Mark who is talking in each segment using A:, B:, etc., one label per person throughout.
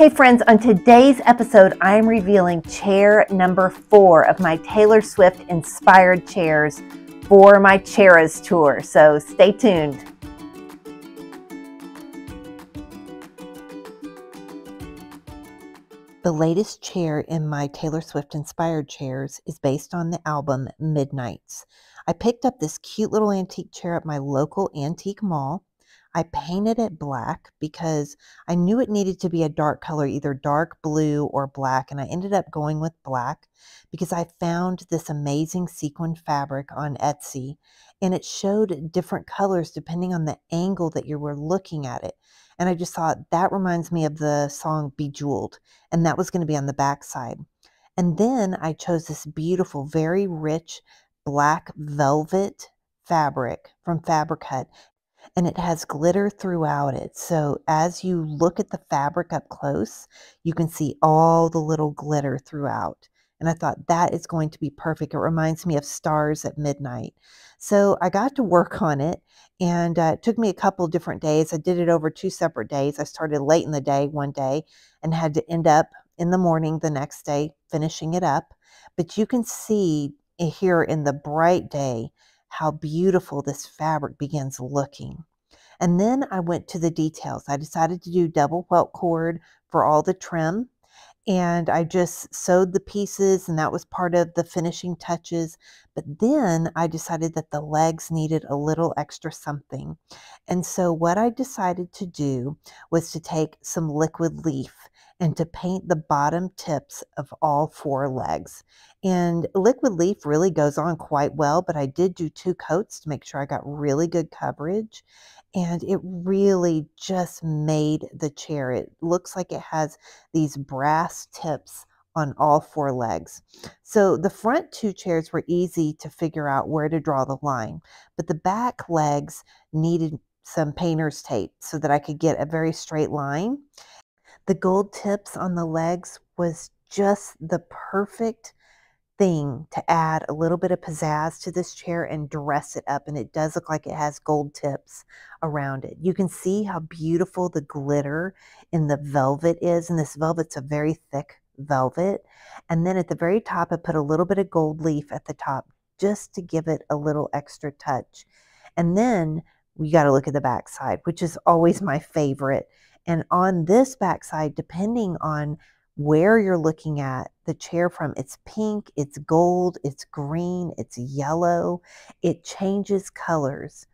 A: Hey friends, on today's episode, I am revealing chair number 4 of my Taylor Swift inspired chairs for my Chairs tour. So stay tuned. The latest chair in my Taylor Swift inspired chairs is based on the album Midnights. I picked up this cute little antique chair at my local antique mall. I painted it black because I knew it needed to be a dark color, either dark blue or black, and I ended up going with black because I found this amazing sequin fabric on Etsy, and it showed different colors depending on the angle that you were looking at it. And I just thought that reminds me of the song Bejeweled, and that was going to be on the back side. And then I chose this beautiful, very rich black velvet fabric from Fabric Hut, and it has glitter throughout it. So as you look at the fabric up close, you can see all the little glitter throughout. And I thought that is going to be perfect. It reminds me of Stars at Midnight. So I got to work on it, and it took me a couple different days. I did it over 2 separate days. I started late in the day one day and had to end up in the morning the next day finishing it up. But you can see here in the bright day how beautiful this fabric begins looking. And then I went to the details. I decided to do double welt cord for all the trim, and I just sewed the pieces, and that was part of the finishing touches. But then I decided that the legs needed a little extra something. And so what I decided to do was to take some liquid leaf and to paint the bottom tips of all 4 legs. And liquid leaf really goes on quite well, but I did do 2 coats to make sure I got really good coverage. And it really just made the chair. It looks like it has these brass tips on all 4 legs. So the front 2 chairs were easy to figure out where to draw the line, but the back legs needed some painter's tape so that I could get a very straight line. The gold tips on the legs was just the perfect thing to add a little bit of pizzazz to this chair and dress it up, and it does look like it has gold tips around it. You can see how beautiful the glitter in the velvet is, and this velvet's a very thick velvet. And then at the very top I put a little bit of gold leaf at the top just to give it a little extra touch. And then we got to look at the back side, which is always my favorite. And on this back side, depending on where you're looking at the chair from, it's pink, it's gold, it's green, it's yellow, it changes colors,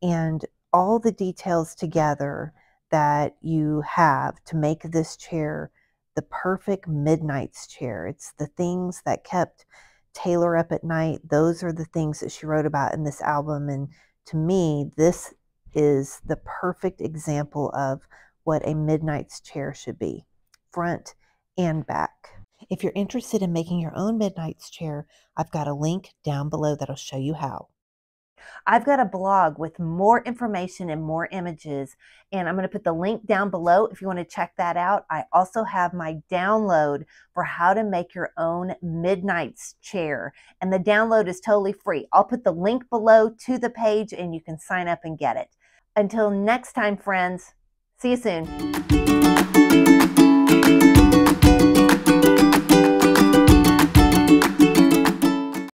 A: and all the details together that you have to make this chair the perfect Midnights chair. It's the things that kept Taylor up at night. Those are the things that she wrote about in this album, and to me, this is the perfect example of what a Midnights chair should be, front and back. If you're interested in making your own Midnights chair, I've got a link down below that'll show you how. I've got a blog with more information and more images, and I'm going to put the link down below if you want to check that out. I also have my download for how to make your own Midnights chair, and the download is totally free. I'll put the link below to the page, and you can sign up and get it. Until next time, friends, see you soon.